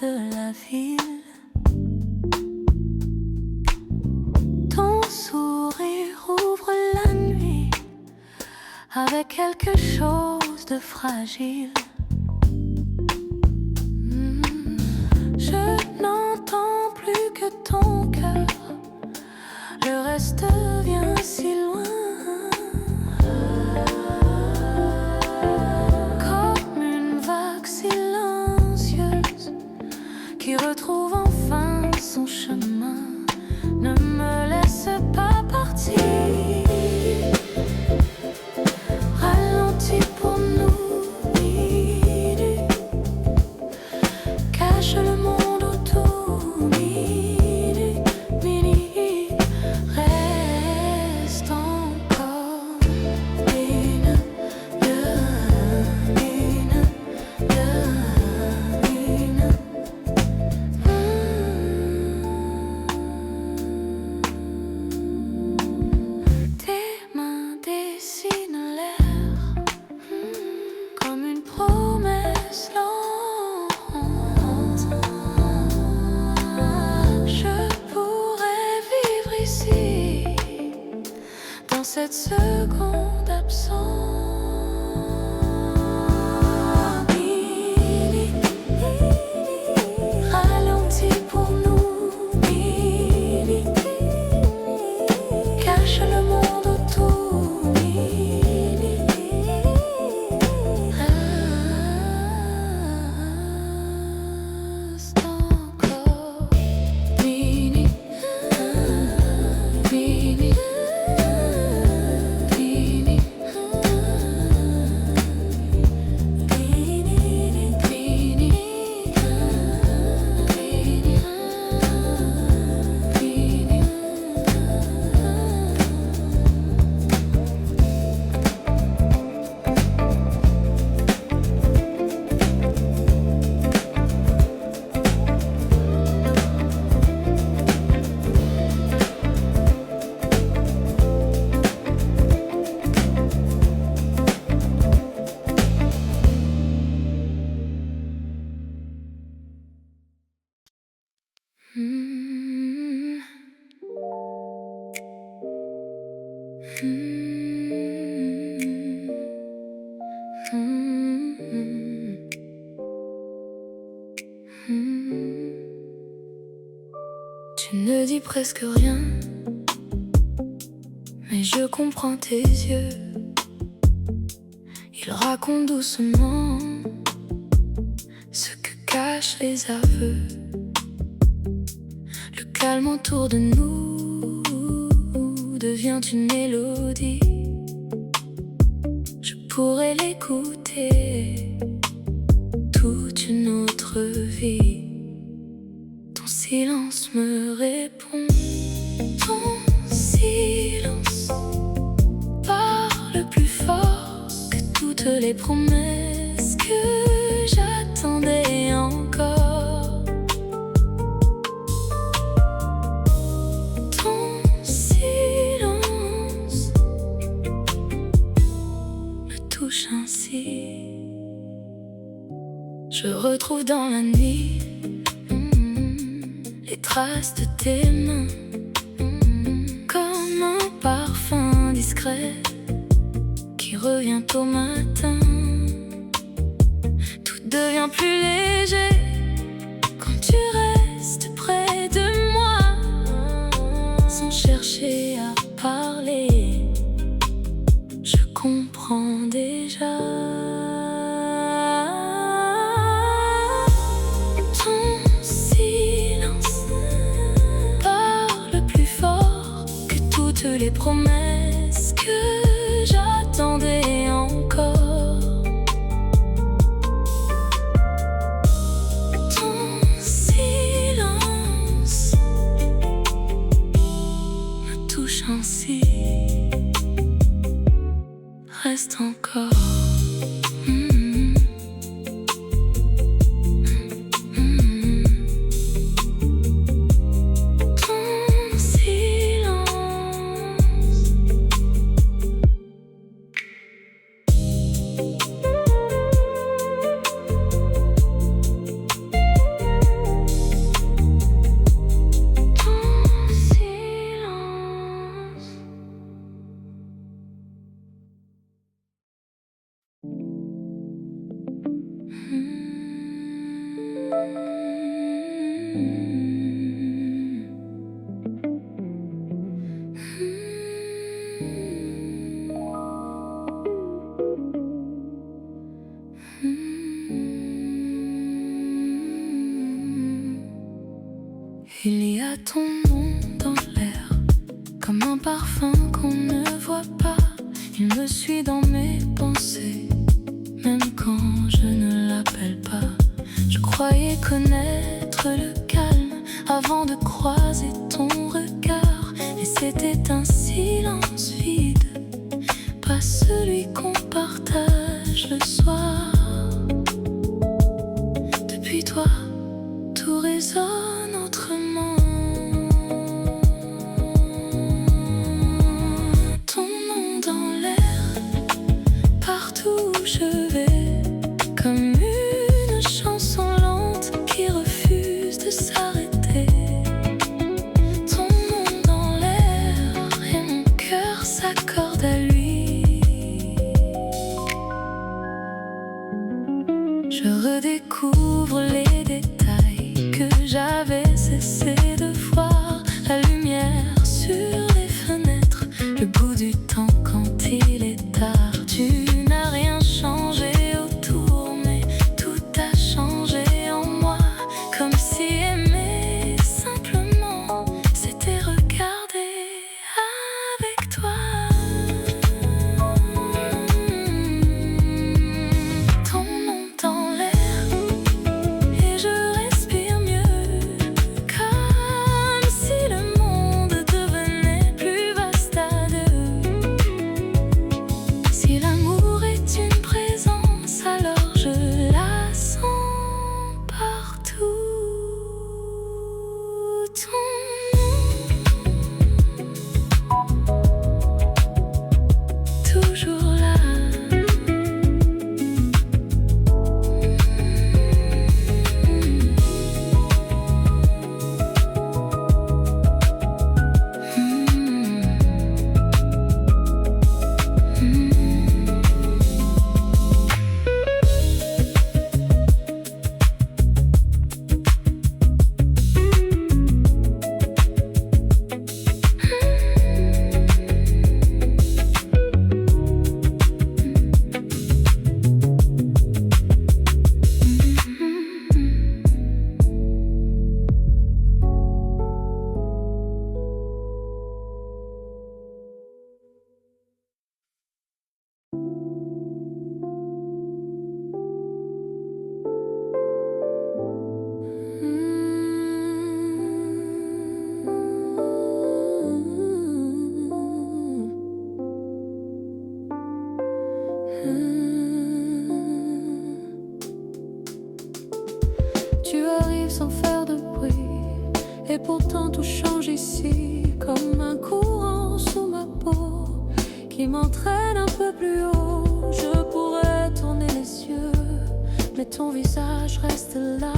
de la ville. Ton sourire ouvre la nuit avec quelque chose de fragile. Je n'entends plus que ton cœur, le reste vient si loin. Comme une vague silencieuse qui retrouve enfin son chemin. Ne me laisse pas partir. Ralentis pour nous, minuit. Cache le monde autour, minuit, minuit. Reste encore une, Tes mains dessinent l'air comme une promesse lente. Je pourrais vivre ici, dans cette seconde absente. Ralentis pour nous, cache le monde autour, reste encore, mini, mini, mini, Tu ne dis presque rien, mais je comprends tes yeux. Ils racontent doucement ce que cachent les aveux. Le calme autour de nous devient une mélodie. Je pourrais l'écouter toute une autre vie. Ton silence me répond. Ton silence parle plus fort que toutes les promesses que j'attendais encore. Ton silence me touche ainsi. Je retrouve dans la nuit les traces de tes mains, comme un parfum discret qui revient au matin. Tout devient plus léger quand tu restes près de moi. Sans chercher à parler, je comprends déjà. Les promesses que j'attendais encore. Ton silence me touche ainsi. Reste encore. Ton silence Il y a ton nom dans l'air, comme un parfum qu'on ne voit pas. Il me suit dans mes pensées, même quand je ne l'appelle pas. Je croyais connaître le calme avant de croiser ton regard. Et c'était un silence vide, pas celui qu'on partage le soir. Depuis toi, tout résonne autrement. Ton nom dans l'air, partout où je vais, comme une chanson lente qui refuse de s'arrêter. Ton nom dans l'air et mon cœur s'accorde à lui. Je redécouvre les détails que j'avais cessé de voir. La lumière sur les fenêtres, le goût du temps quand il est tard. Tu n'as rien changé autour, mais tout a changé en moi. Comme si aimer simplement, c'était regarder avec toi. Ton nom dans l'air, et je respire mieux, comme si le monde devenait plus vaste à deux. Si l'amour est une présence, alors je la sens partout. Ton nom, toujours là. Tu arrives sans faire de bruit, et pourtant tout change ici, comme un courant sous ma peau qui m'entraîne un peu plus haut. Je pourrais tourner les yeux, mais ton visage reste là,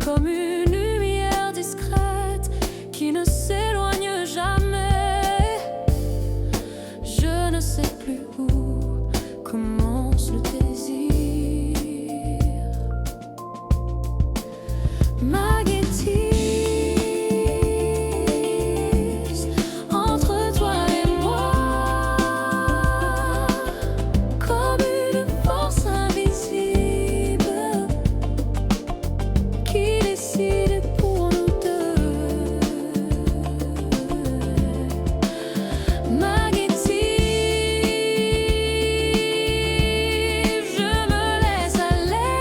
comme une lumière discrète qui ne s'éloigne jamais. Je ne sais plus où commence le désir. Ma guétise, entre toi et moi, comme une force invisible qui décide pour nous deux. Ma guétise, je me laisse aller.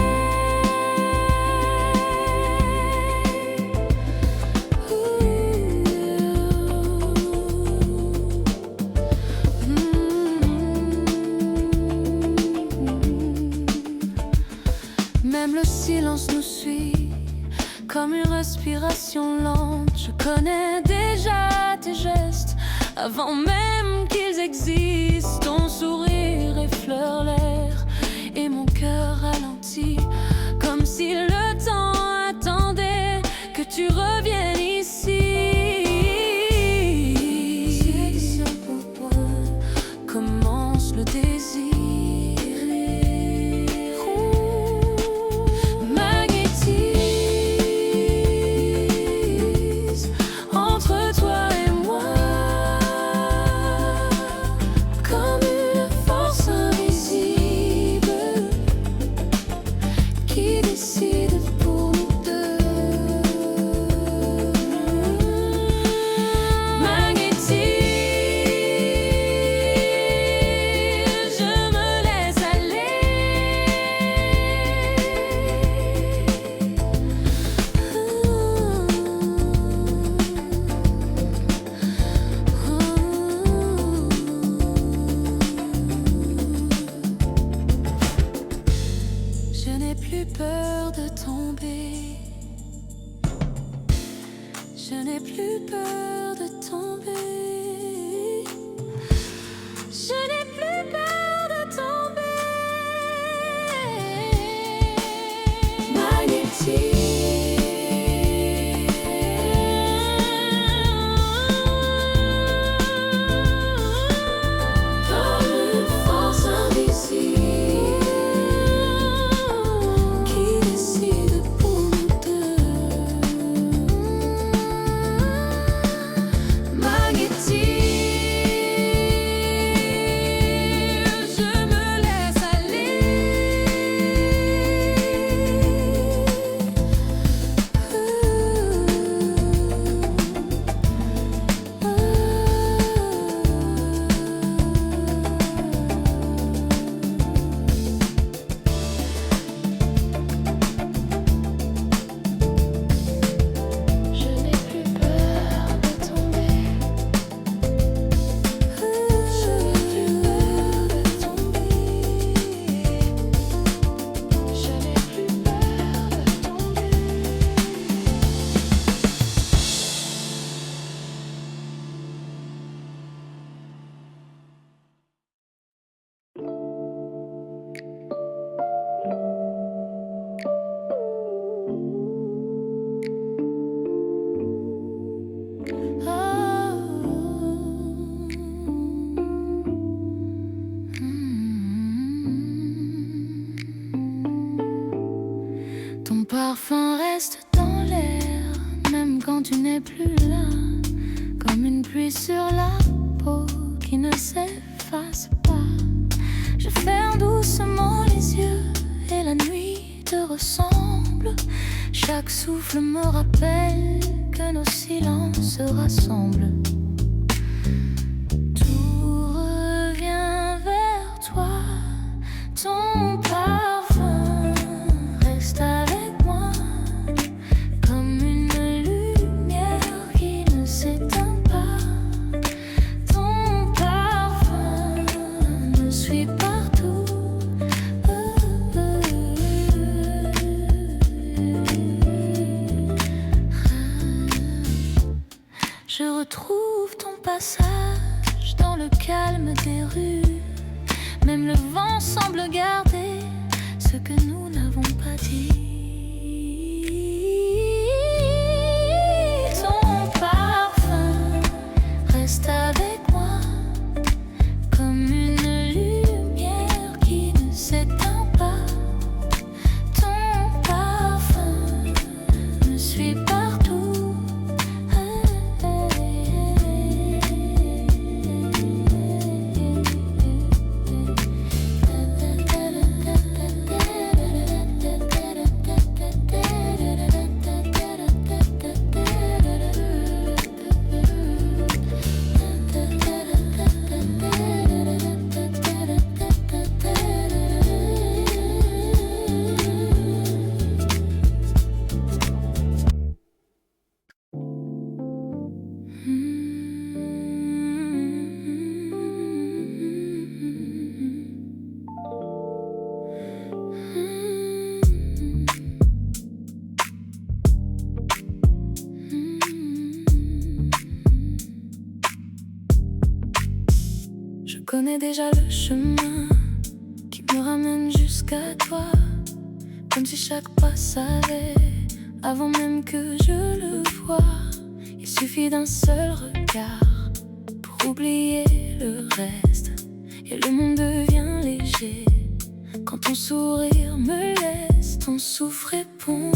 Même le silence nous suit, comme une respiration lente. Je connais déjà tes gestes, avant même qu'ils existent. Ton sourire effleure l'air, et mon cœur ralentit, comme si le temps attendait que tu reviennes ici. C'est ici pour toi commence le désir. Ma guétise, Je n'ai plus peur de tomber. Je n'ai plus peur de tomber. Magnétique. Ton parfum reste dans l'air, même quand tu n'es plus là, comme une pluie sur la peau qui ne s'efface pas. Je ferme doucement les yeux et la nuit te ressemble. Chaque souffle me rappelle que nos silences se rassemblent. Tout revient vers toi, ton parfum reste avec moi, comme une lumière qui ne s'éteint pas. Ton parfum me suit partout. Je retrouve ton passage dans le calme des rues. Même le vent semble garder ce que nous n'avons pas dit. Ton parfum reste avec moi, comme une lumière qui ne s'éteint pas. Ton parfum me suit partout. Je connais déjà le chemin qui me ramène jusqu'à toi, comme si chaque pas savait avant même que je le voie. Il suffit d'un seul regard pour oublier le reste, et le monde devient léger quand ton sourire me laisse, ton souffle répond.